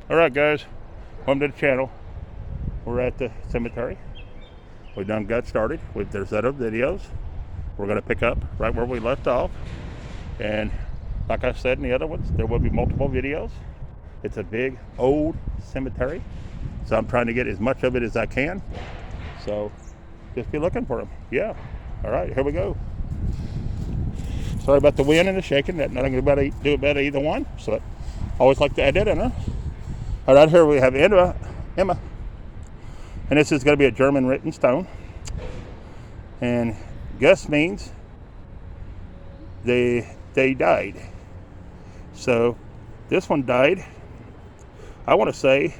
Alright guys, welcome to the channel. We're at the cemetery. We done got started with their set of videos. We're going to pick up right where we left off. And like I said in the other ones, there will be multiple videos. It's a big old cemetery, so I'm trying to get as much of it as I can. So just be looking for them. Yeah. Alright, here we go. Sorry about the wind and the shaking. That nothing to do about either one. So I always like to add that in there. All right, here we have Emma, and this is going to be a German written stone. And Gus means they died. So this one died, I want to say,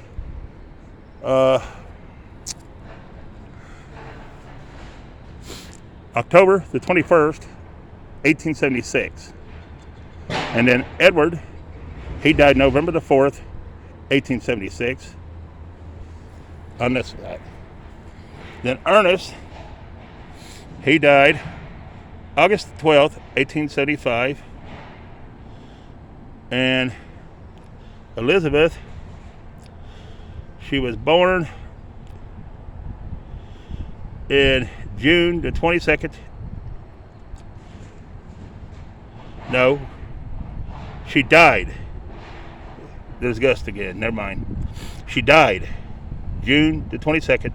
October the 21st, 1876. And then Edward, he died November the 4th, 1876 on this side. Then Ernest, he died August 12th, 1875. And Elizabeth, she was born in June the 22nd. No, she died. There's Gust again, never mind. She died June the 22nd,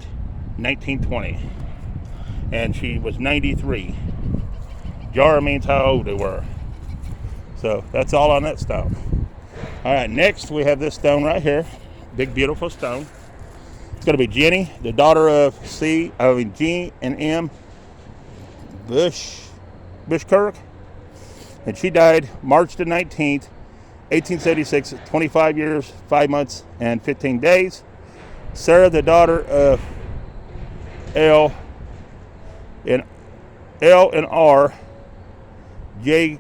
1920. And she was 93. Jar means how old they were. So that's all on that stone. All right, next we have this stone right here. Big, beautiful stone. It's going to be Jenny, the daughter of G and M Bushkirk. And she died March the 19th, 1876, 25 years, 5 months, and 15 days. Sarah, the daughter of L and R J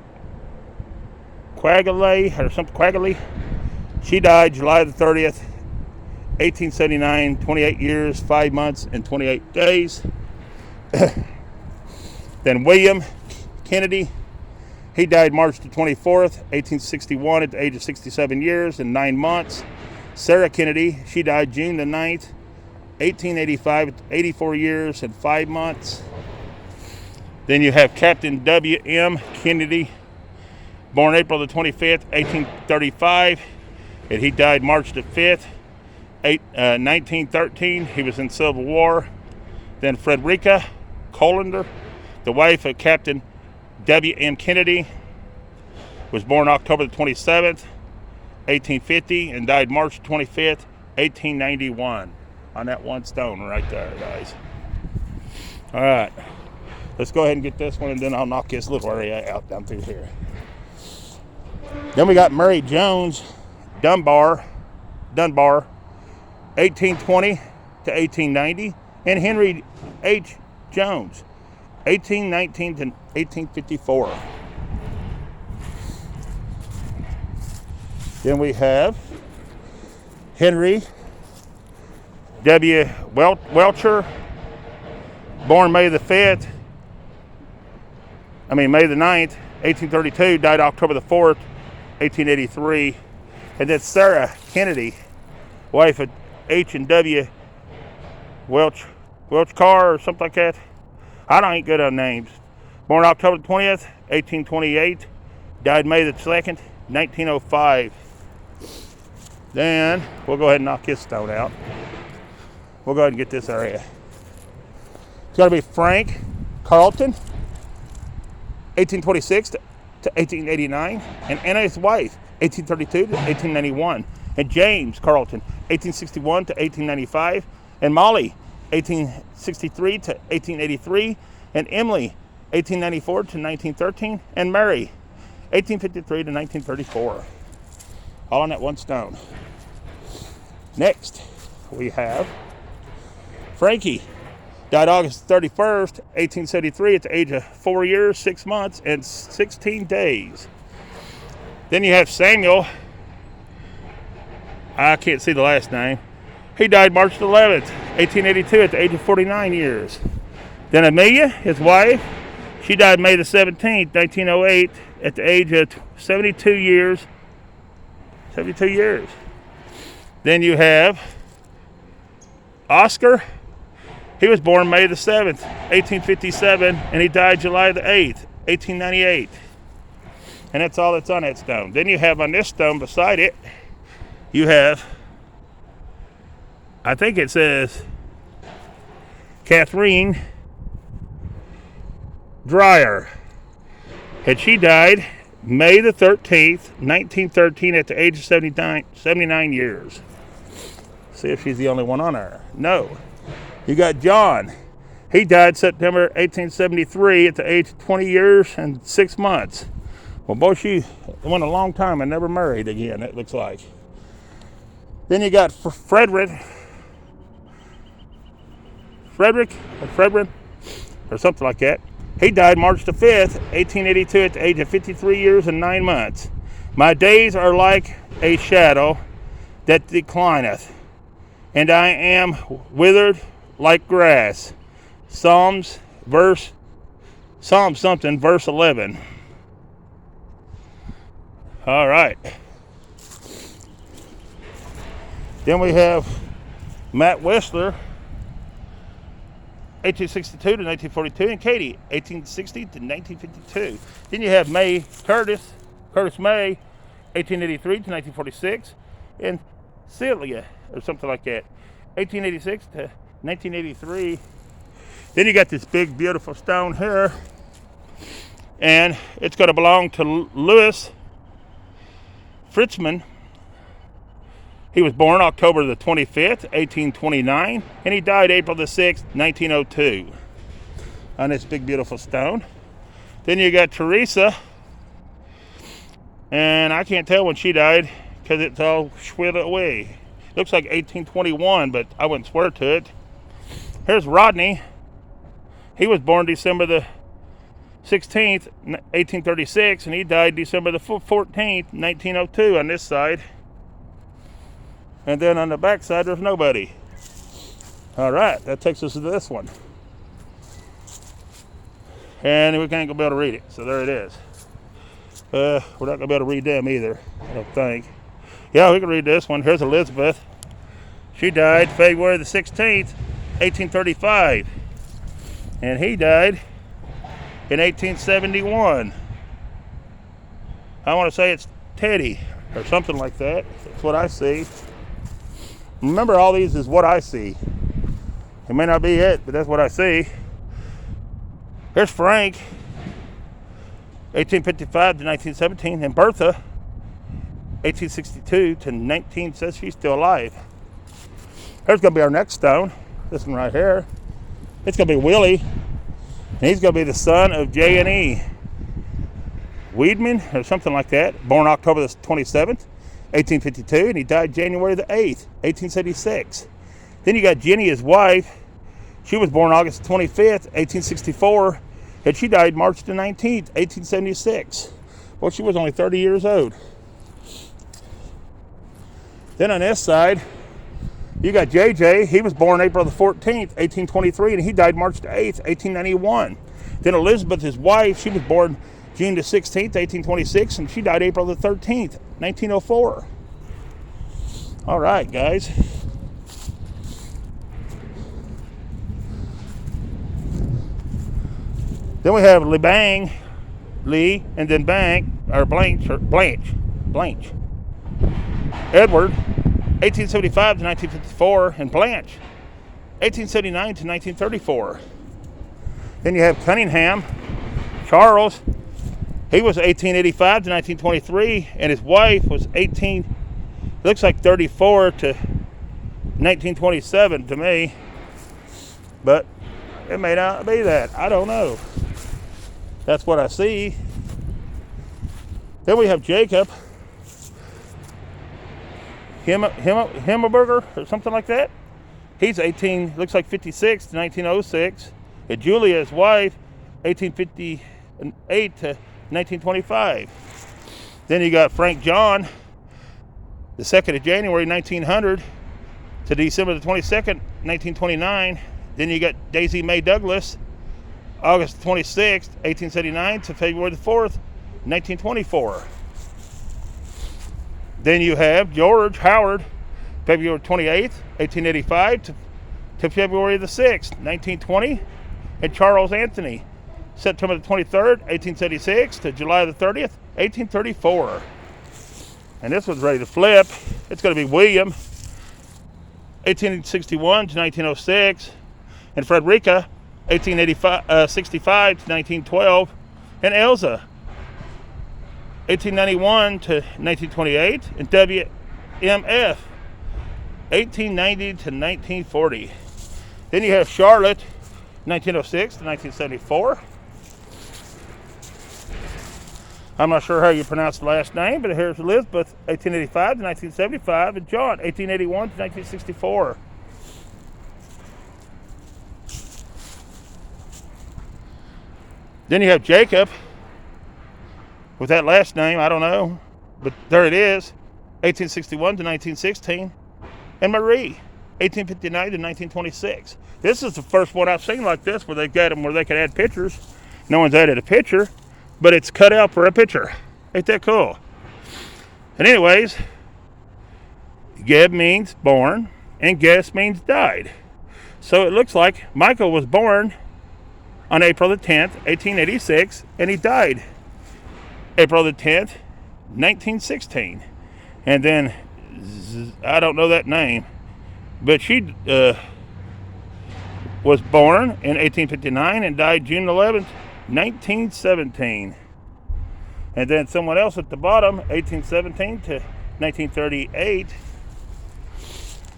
Quagley, she died July the 30th, 1879, 28 years, 5 months, and 28 days. Then William Kennedy, he died March the 24th, 1861 at the age of 67 years and 9 months. Sarah Kennedy, she died June the 9th, 1885 at 84 years and 5 months. Then you have Captain W.M. Kennedy, born April the 25th, 1835, and he died March the 5th, 1913. He was in Civil War. Then Frederica Colander, the wife of Captain W.M. Kennedy, was born October the 27th, 1850, and died March 25th, 1891. On that one stone right there, guys. All right, let's go ahead and get this one, and then I'll knock this little area out down through here. Then we got Mary Jones Dunbar, 1820 to 1890, and Henry H. Jones, 1819 to 1854. Then we have Henry W. Welcher, born May the 9th, 1832, died October the 4th, 1883. And then Sarah Kennedy, wife of H and W. Welch Carr or something like that. I ain't good on names. Born October 20th, 1828. Died May the 2nd, 1905. Then we'll go ahead and knock his stone out. We'll go ahead and get this area. It's got to be Frank Carlton, 1826 to 1889. And Anna, his wife, 1832 to 1891. And James Carlton, 1861 to 1895. And Molly, 1863 to 1883, and Emily, 1894 to 1913, and Mary, 1853 to 1934. All on that one stone. Next, we have Frankie, died August 31st, 1873 at the age of 4 years, 6 months, and 16 days. Then you have Samuel, I can't see the last name. He died March 11th, 1882 at the age of 49 years. Then Amelia, his wife, she died May the 17th, 1908 at the age of 72 years. 72 years. Then you have Oscar. He was born May the 7th, 1857, and he died July the 8th, 1898. And that's all that's on that stone. Then you have on this stone beside it, you have, I think it says, Catherine Dreyer. And she died May the 13th, 1913 at the age of 79 years. See if she's the only one on there. No. You got John. He died September 1873 at the age of 20 years and 6 months. Well, both she went a long time and never married again, it looks like. Then you got Frederick, or something like that. He died March the 5th, 1882 at the age of 53 years and 9 months. My days are like a shadow that declineth, and I am withered like grass. Psalm something, verse 11. All right. Then we have Matt Whistler, 1862 to 1942, and Katie, 1860 to 1952. Then you have Curtis May, 1883 to 1946, and Celia, or something like that, 1886 to 1983. Then you got this big, beautiful stone here, and it's going to belong to Louis Fritzman. He was born October the 25th, 1829, and he died April the 6th, 1902, on this big, beautiful stone. Then you got Teresa, and I can't tell when she died because it's all swithed away. Looks like 1821, but I wouldn't swear to it. Here's Rodney. He was born December the 16th, 1836, and he died December the 14th, 1902 on this side. And then on the back side, there's nobody. All right, that takes us to this one. And we can't be able to read it, so there it is. We're not going to be able to read them either, I don't think. Yeah, we can read this one. Here's Elizabeth. She died February the 16th, 1835. And he died in 1871. I want to say it's Teddy or something like that. That's what I see. Remember, all these is what I see. It may not be it, but that's what I see. Here's Frank, 1855 to 1917, and Bertha, 1862 to 19, says she's still alive. Here's going to be our next stone, this one right here. It's going to be Willie, and he's going to be the son of J&E Weedman, or something like that, born October the 27th, 1852, and he died January the 8th, 1876. Then you got Jenny, his wife. She was born August 25th, 1864, and she died March the 19th, 1876. Well, she was only 30 years old. Then on this side, you got JJ. He was born April the 14th, 1823, and he died March the 8th, 1891. Then Elizabeth, his wife, she was born June the 16th, 1826, and she died April the 13th, 1904. All right, guys. Then we have Lee, and then Blanche. Edward, 1875 to 1954, and Blanche, 1879 to 1934. Then you have Cunningham, Charles. He was 1885 to 1923, and his wife was 34 to 1927 to me. But it may not be that. I don't know. That's what I see. Then we have Jacob Himmelberger or something like that. He's 56 to 1906. And Julia, his wife, 1858 to 1925. Then you got Frank John, the 2nd of January 1900 to December the 22nd, 1929. Then you got Daisy Mae Douglas, August 26th, 1879 to February the 4th, 1924. Then you have George Howard, February 28th, 1885 to February the 6th, 1920. And Charles Anthony, September the 23rd, 1876 to July the 30th, 1834. And this one's ready to flip. It's going to be William, 1861 to 1906. And Frederica, 1865 to 1912. And Elsa, 1891 to 1928. And WMF, 1890 to 1940. Then you have Charlotte, 1906 to 1974. I'm not sure how you pronounce the last name, but here's Elizabeth, 1885 to 1975, and John, 1881 to 1964. Then you have Jacob, with that last name, I don't know, but there it is, 1861 to 1916, and Marie, 1859 to 1926. This is the first one I've seen like this where they've got them where they can add pictures. No one's added a picture, but it's cut out for a picture. Ain't that cool? And anyways, Geb means born, and Guess means died. So it looks like Michael was born on April the 10th, 1886, and he died April the 10th, 1916. And then, I don't know that name, but she was born in 1859 and died June 11th, 1917. And then someone else at the bottom, 1817 to 1938.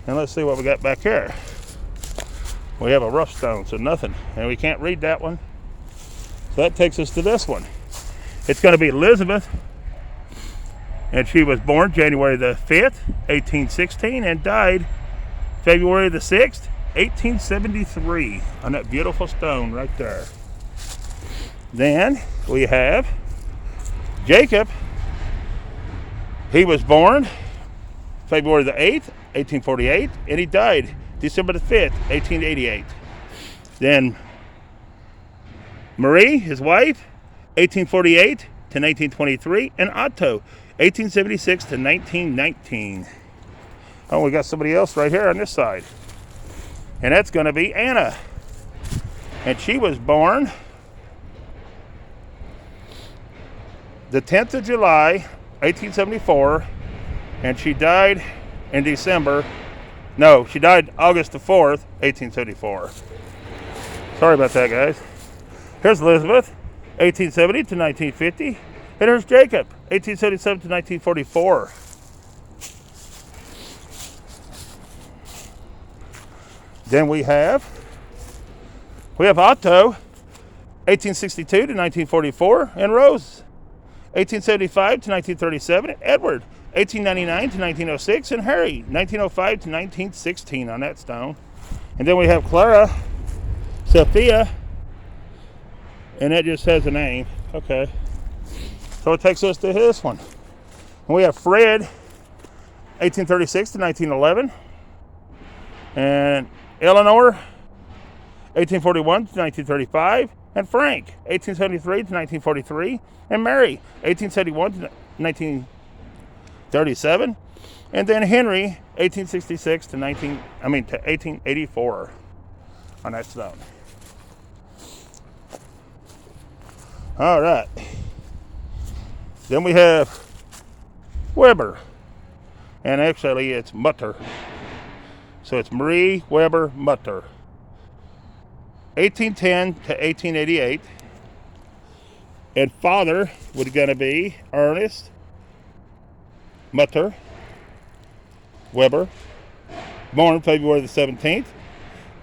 And let's see what we got back here. We have a rough stone, so nothing. And we can't read that one. So that takes us to this one. It's going to be Elizabeth. And she was born January the 5th, 1816, and died February the 6th, 1873, on that beautiful stone right there. Then we have Jacob. He was born February the 8th, 1848, and he died December the 5th, 1888. Then Marie, his wife, 1848 to 1923, and Otto, 1876 to 1919. Oh, we got somebody else right here on this side. And that's going to be Anna. And she was born the 10th of July, 1874. And she died in December. No, she died August the 4th, 1874. Sorry about that, guys. Here's Elizabeth, 1870 to 1950. And here's Jacob, 1877 to 1944. Then we have Otto, 1862 to 1944, and Rose, 1875 to 1937, and Edward, 1899 to 1906, and Harry, 1905 to 1916 on that stone. And then we have Clara, Sophia, and that just has a name. Okay. So it takes us to this one. And we have Fred, 1836 to 1911, and Eleanor, 1841 to 1935, and Frank, 1873 to 1943, and Mary, 1871 to 1937, and then Henry, 1866 to 1884 on that stone. All right. Then we have Weber, and actually it's Mutter. So it's Marie Weber Mutter, 1810 to 1888. And father was going to be Ernest Mutter Weber, born February the 17th,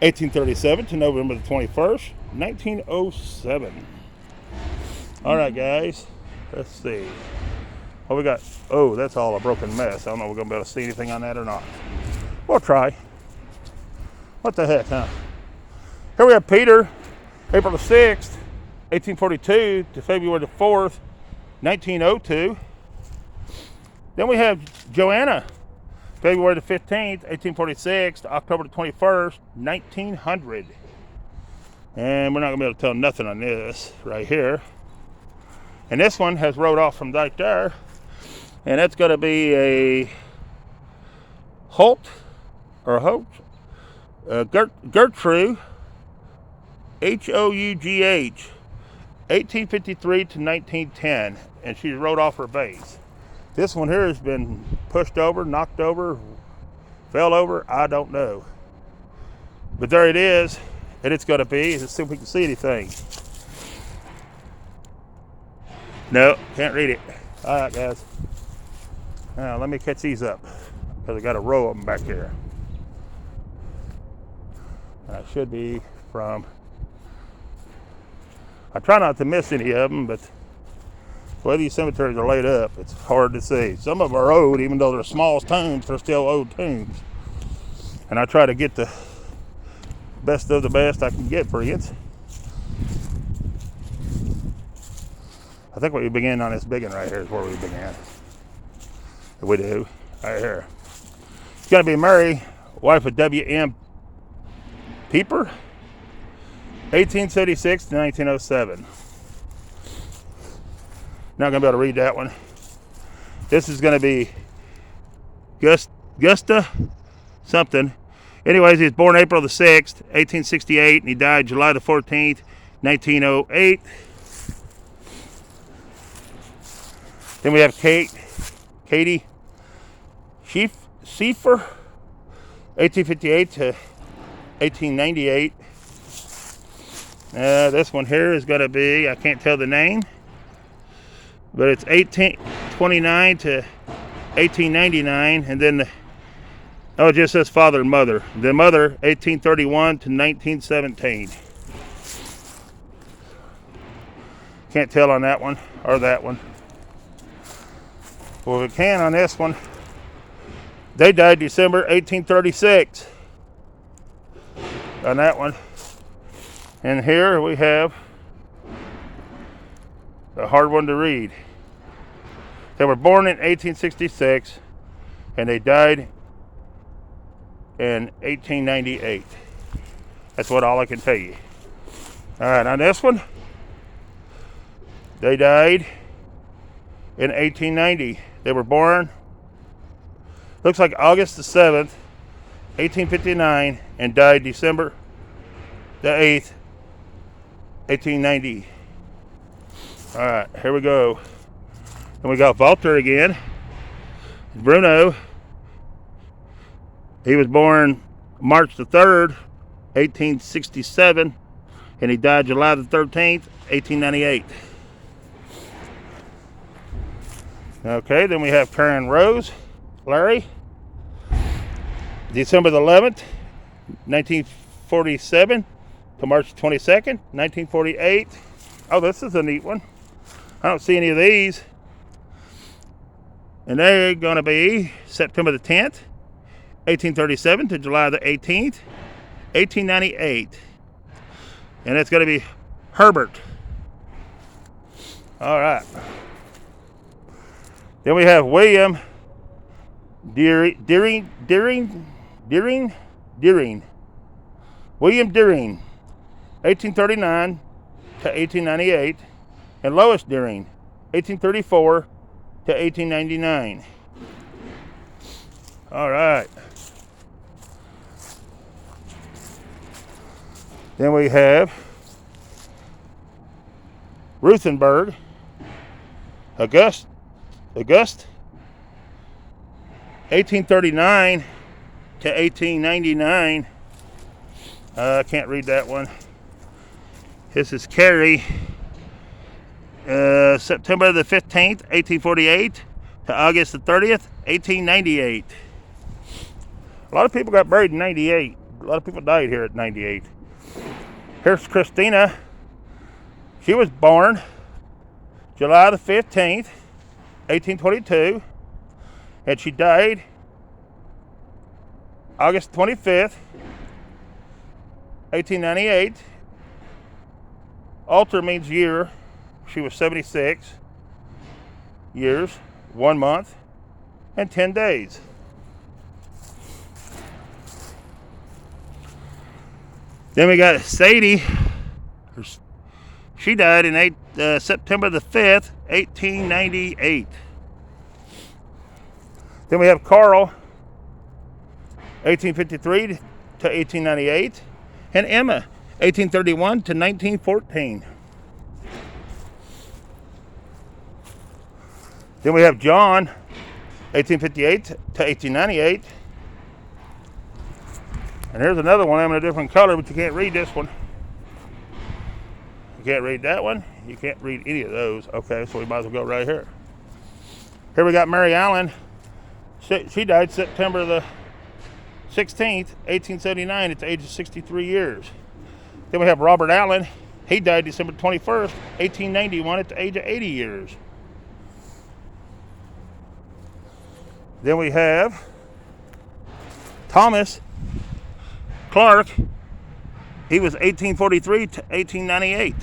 1837 to November the 21st, 1907. All right, guys, let's see. What we got? Oh, that's all a broken mess. I don't know if we're going to be able to see anything on that or not. We'll try. What the heck, huh? Here we have Peter, April the 6th, 1842 to February the 4th, 1902. Then we have Joanna, February the 15th, 1846 to October the 21st, 1900. And we're not going to be able to tell nothing on this right here. And this one has wrote off from right there. And that's going to be a Holt, Gertrude, Hough, 1853 to 1910, and she wrote off her base. This one here has been pushed over, knocked over, fell over, I don't know. But there it is, and it's going to be. Let's see if we can see anything. No, can't read it. All right, guys. Now, let me catch these up, because I got a row of them back here. And I should be from... I try not to miss any of them, but the way these cemeteries are laid up, it's hard to see. Some of them are old, even though they're small tombs, they're still old tombs. And I try to get the best of the best I can get for you. I think we began on this big one right here is where we began. We do, right here. It's going to be Mary, wife of W.M. Pieper, 1876 to 1907. Not going to be able to read that one. This is going to be Gusta something. Anyways, he was born April the 6th, 1868, and he died July the 14th, 1908. Then we have Katie Seifer, 1858 to 1898. This one here is going to be, I can't tell the name, but it's 1829 to 1899, and then it just says father and mother. The mother, 1831 to 1917. Can't tell on that one or that one. Well, we can on this one. They died December 1836 on that one. And here we have a hard one to read. They were born in 1866 and they died in 1898. That's what all I can tell you. All right, on this one, they died in 1890. They were born, looks like August the 7th, 1859, and died December the 8th, 1890. All right, here we go. And we got Walter again. Bruno. He was born March the 3rd, 1867, and he died July the 13th, 1898. Okay, then we have Karen Rose, Larry. December the 11th, 1947 to March 22nd, 1948. Oh, this is a neat one. I don't see any of these. And they're going to be September the 10th, 1837 to July the 18th, 1898. And it's going to be Herbert. All right. Then we have William Deering. William Deering, 1839 to 1898. And Lois Deering, 1834 to 1899. All right. Then we have Ruthenberg, August, 1839 to 1899. I can't read that one. This is Carrie, September the 15th, 1848 to August the 30th, 1898. A lot of people got buried in 98. A lot of people died here at 98. Here's Christina. She was born July the 15th, 1822, and she died August 25th, 1898. Alter means year. She was 76 years, 1 month, and 10 days. Then we got Sadie. She died in September the 5th, 1898. Then we have Carl. 1853 to 1898. And Emma, 1831 to 1914. Then we have John, 1858 to 1898. And here's another one. I'm in a different color, but you can't read this one. You can't read that one. You can't read any of those. Okay, so we might as well go right here. Here we got Mary Allen. She died September the 16th, 1879 at the age of 63 years. Then we have Robert Allen. He died December 21st, 1891 at the age of 80 years. Then we have Thomas Clark. He was 1843 to 1898.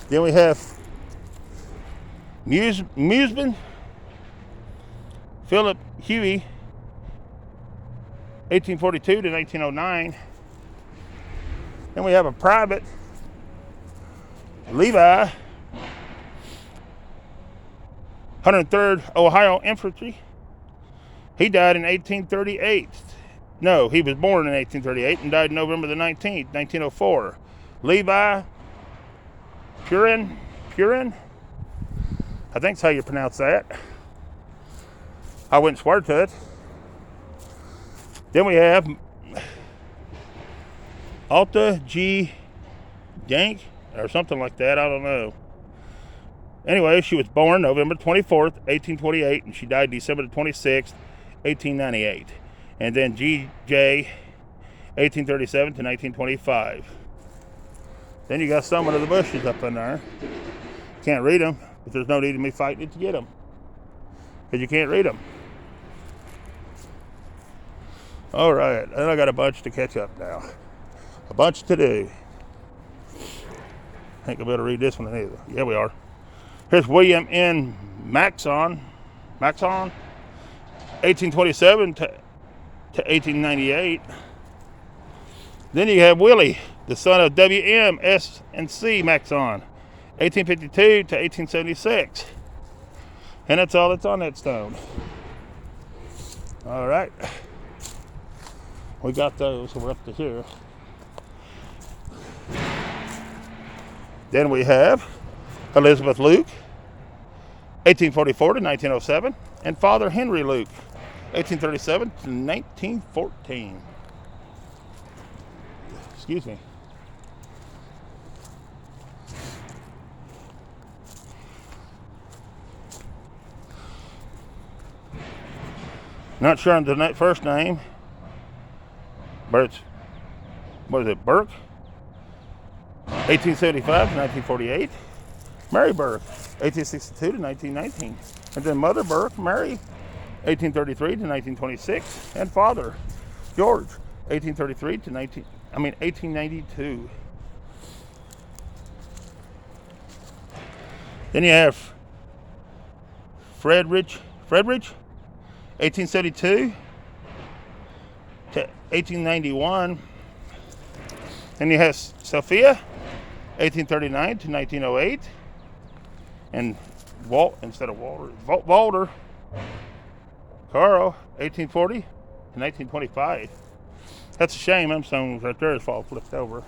Then we have Museman Philip Huey, 1842 to 1909. Then we have a private, Levi, 103rd Ohio Infantry. He died in 1838. No, he was born in 1838 and died November the 19th, 1904. Levi Purin, I think that's how you pronounce that. I wouldn't swear to it. Then we have Alta G. Yank, or something like that, I don't know. Anyway, she was born November 24th, 1828, and she died December 26th, 1898. And then G.J., 1837 to 1925. Then you got some of the bushes up in there. Can't read them, but there's no need of me fighting to get them, because you can't read them. All right, and I got a bunch to catch up now. A bunch to do. I think I better read this one either. Yeah, we are. Here's William N. Maxon, 1827 to 1898. Then you have Willie, the son of W.M. S. and C. Maxon, 1852 to 1876. And that's all that's on that stone. All right. We got those, so we're up to here. Then we have Elizabeth Luke, 1844 to 1907, and Father Henry Luke, 1837 to 1914. Excuse me. Not sure on the first name, but it's, what is it, Burke? 1875 to 1948. Mary Burke, 1862 to 1919. And then Mother Burke, Mary, 1833 to 1926. And Father George, 1833 to 1892. Then you have Fredridge, 1872 to 1891. Then you have Sophia, 1839 to 1908. And Walter Carl, 1840 to 1925. That's a shame. Them stones right there is all flipped over.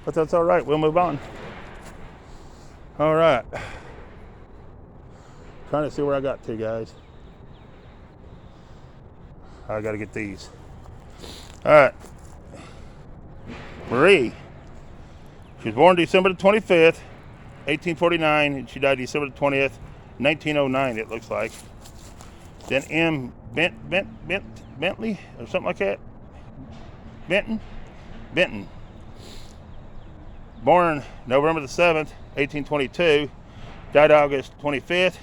But that's all right. We'll move on. All right. Trying to see where I got to, guys. I got to get these. All right. Marie. She was born December the 25th, 1849, and she died December the 20th, 1909, it looks like. Then M. Bentley, or something like that. Benton. Born November the 7th, 1822, died August 25th,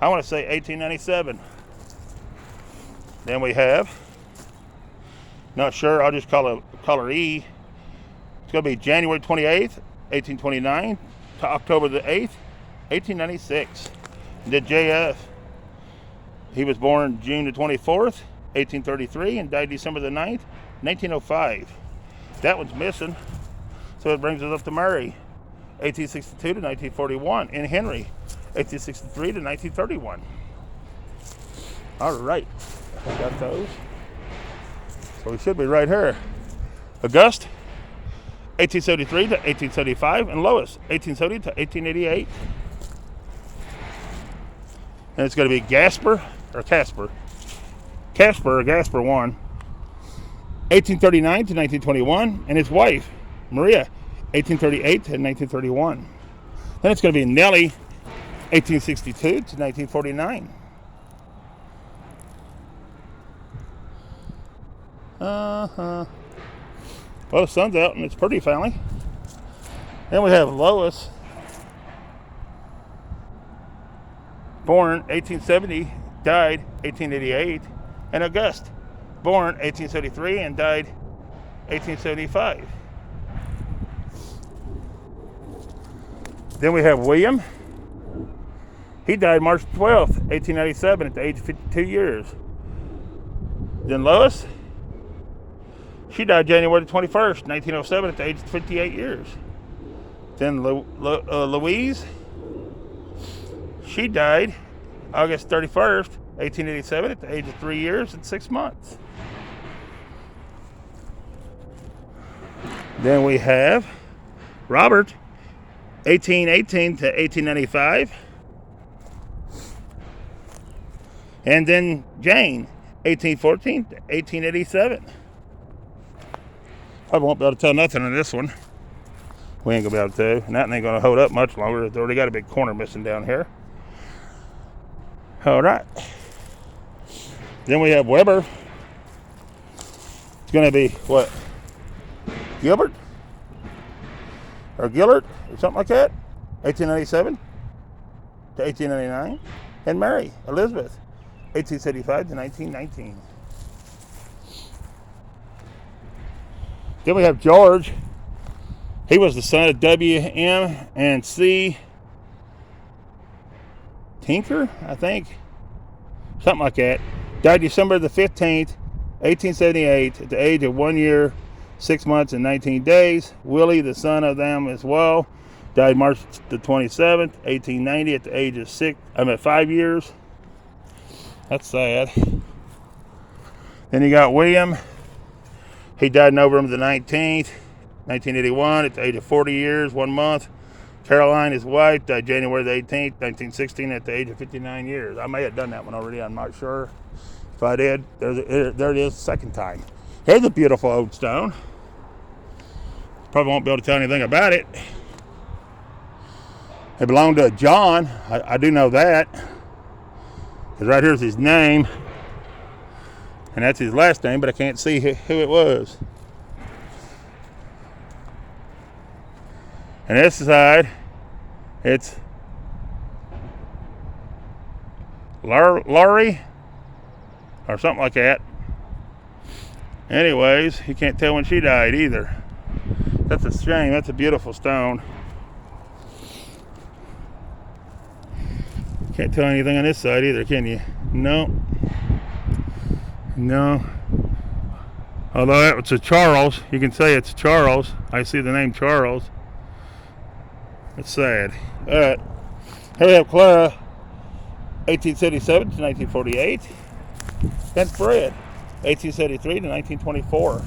I want to say 1897. Then we have, not sure, I'll just call her E. It's going to be January 28th, 1829 to October the 8th, 1896. And then JF, he was born June the 24th, 1833 and died December the 9th, 1905. That one's missing. So it brings us up to Murray, 1862 to 1941, and Henry, 1863 to 1931. All right, I got those. So we should be right here. August, 1873 to 1875, and Lois, 1870 to 1888. And it's going to be Casper 1, 1839 to 1921, and his wife, Maria, 1838 to 1931. Then it's going to be Nellie, 1862 to 1949. Well, the sun's out and it's pretty finally. Then we have Lois, born 1870, died 1888, and August, born 1873 and died 1875. Then we have William. He died March 12th, 1897 at the age of 52 years. Then Lois, she died January 21st, 1907 at the age of 58 years. Then Louise, she died August 31st, 1887 at the age of 3 years and 6 months. Then we have Robert, 1818 to 1895. And then Jane, 1814 to 1887. I won't be able to tell nothing on this one. We ain't gonna be able to. And that ain't gonna hold up much longer. It's already got a big corner missing down here. All right. Then we have Weber. It's gonna be what? Gilbert? Or Gillard? Or something like that? 1897 to 1899. And Mary Elizabeth, 1875 to 1919. Then we have George. He was the son of W.M. and C. Tinker, I think. Something like that. Died December the 15th, 1878, at the age of 1 year, 6 months, and 19 days. Willie, the son of them as well, died March the 27th, 1890, at the age of 5 years. That's sad. Then you got William. He died November the 19th, 1981, at the age of 40 years, 1 month. Caroline, his wife, died January the 18th, 1916, at the age of 59 years. I may have done that one already. I'm not sure. If I did, there it is, second time. Here's a beautiful old stone. Probably won't be able to tell anything about it. It belonged to John. I do know that. Because right here's his name. And that's his last name, but I can't see who it was. And this side, it's Laurie or something like that. Anyways, you can't tell when she died either. That's a shame. That's a beautiful stone. Can't tell anything on this side either, can you? No. No. Although that was a Charles. You can say it's Charles. I see the name Charles. It's sad. Alright. Here we have Clara, 1877 to 1948. And Fred, 1873 to 1924.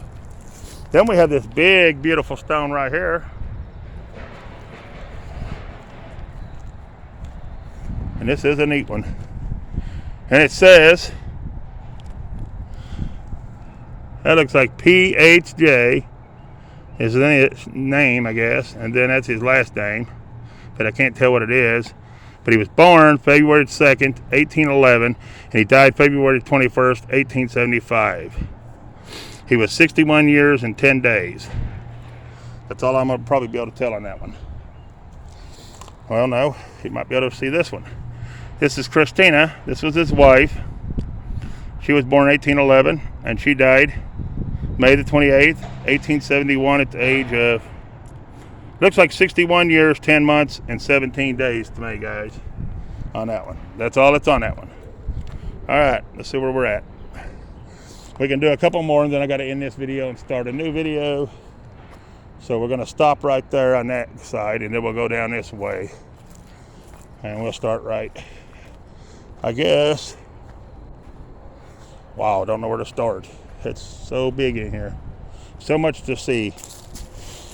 Then we have this big, beautiful stone right here. And this is a neat one. And it says, that looks like PHJ is his name, I guess. And then that's his last name. But I can't tell what it is. But he was born February 2nd, 1811. And he died February 21st, 1875. He was 61 years and 10 days. That's all I'm going to probably be able to tell on that one. Well, no. You might be able to see this one. This is Christina. This was his wife. She was born 1811, and she died May the 28th, 1871, at the age of, looks like 61 years, 10 months, and 17 days to me, guys, on that one. That's all that's on that one. All right, let's see where we're at. We can do a couple more, and then I got to end this video and start a new video. So we're going to stop right there on that side, and then we'll go down this way. And we'll start right, I guess, Wow, don't know where to start. It's so big in here. So much to see.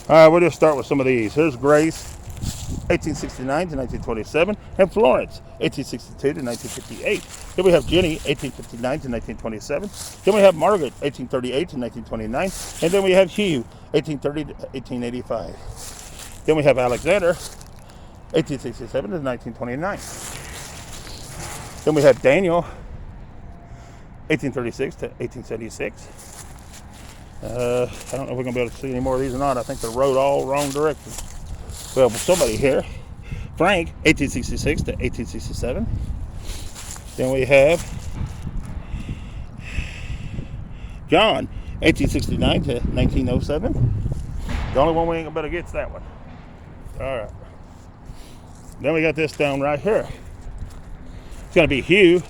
All right, we'll just start with some of these. Here's Grace, 1869 to 1927, and Florence, 1862 to 1958. Then we have Jenny, 1859 to 1927. Then we have Margaret, 1838 to 1929. And then we have Hugh, 1830 to 1885. Then we have Alexander, 1867 to 1929. Then we have Daniel, 1836 to 1876. I don't know if we're going to be able to see any more of these or not. I think they rode all wrong direction. Well, somebody here. Frank, 1866 to 1867. Then we have John, 1869 to 1907. The only one we ain't going to be able to get is that one. All right. Then we got this down right here. It's going to be Hugh,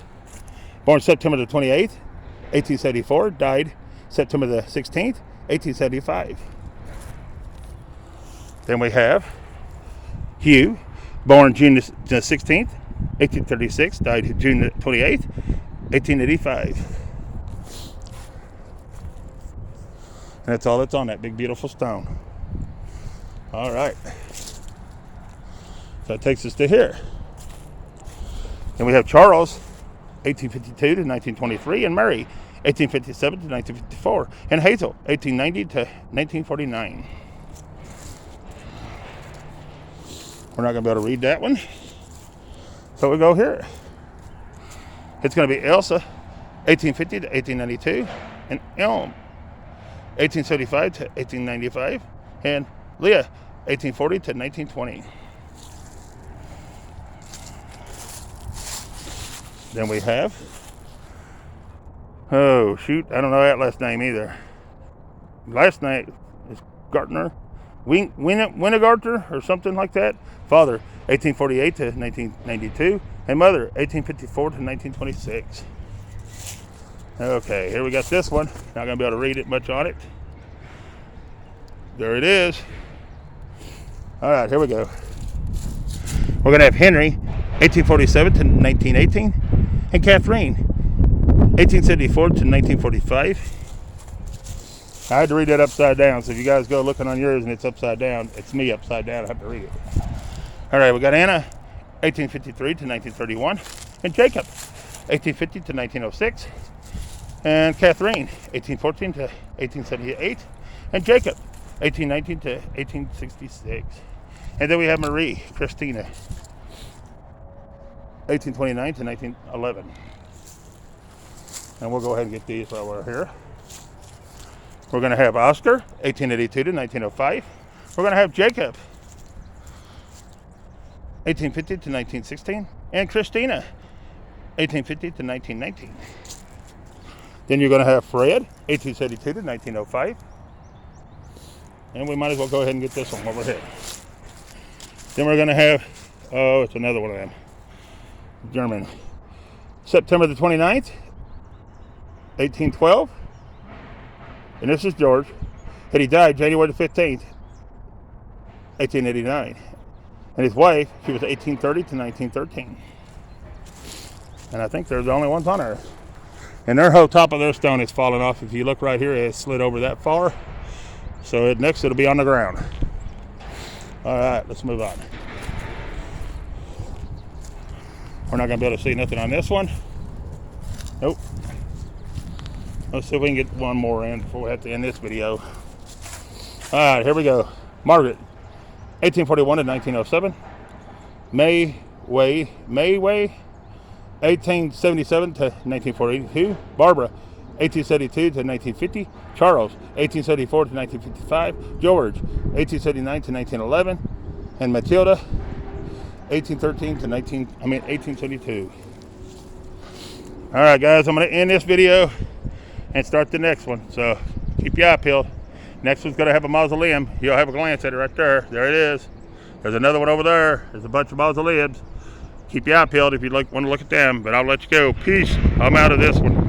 born September the 28th, 1874, died September the 16th, 1875. Then we have Hugh, born June the 16th, 1836, died June the 28th, 1885. And that's all that's on that big, beautiful stone. All right. So that takes us to here. Then we have Charles, 1852 to 1923, and Mary, 1857 to 1954, and Hazel, 1890 to 1949. We're not going to be able to read that one. So we go here. It's going to be Elsa, 1850 to 1892, and Elm, 1875 to 1895, and Leah, 1840 to 1920. Then we have, oh shoot, I don't know that last name either. Last name is Gartner, Winnegarter or something like that. Father, 1848 to 1992, and mother, 1854 to 1926. Okay, here we got this one. Not going to be able to read it much on it. There it is. All right, here we go. We're going to have Henry, 1847 to 1918, and Catherine, 1874 to 1945. I had to read that upside down, so if you guys go looking on yours and it's upside down, it's me upside down. I have to read it. All right, we got Anna, 1853 to 1931, and Jacob, 1850 to 1906, and Catherine, 1814 to 1878, and Jacob, 1819 to 1866. And then we have Marie Christina, 1829 to 1911. And we'll go ahead and get these while we're here. We're going to have Oscar, 1882 to 1905. We're going to have Jacob, 1850 to 1916. And Christina, 1850 to 1919. Then you're going to have Fred, 1872 to 1905. And we might as well go ahead and get this one over here. Then we're going to have, oh, it's another one of them. German. September the 29th, 1812. And this is George. And he died January the 15th, 1889. And his wife, she was 1830 to 1913. And I think they're the only ones on Earth. And their whole top of their stone is falling off. If you look right here, it slid over that far. So next it'll be on the ground. All right, let's move on. We're not going to be able to see nothing on this one. Nope. Let's see if we can get one more in before we have to end this video. All right, here we go. Margaret, 1841 to 1907. May Way, 1877 to 1942. Barbara, 1872 to 1950. Charles, 1874 to 1955. George, 1879 to 1911. And Matilda, 1813 to 1872. All right, guys, I'm going to end this video and start the next one. So keep your eye peeled. Next one's going to have a mausoleum. You'll have a glance at it right there. There it is. There's another one over there. There's a bunch of mausoleums. Keep your eye peeled if you'd want to look at them. But I'll let you go. Peace. I'm out of this one.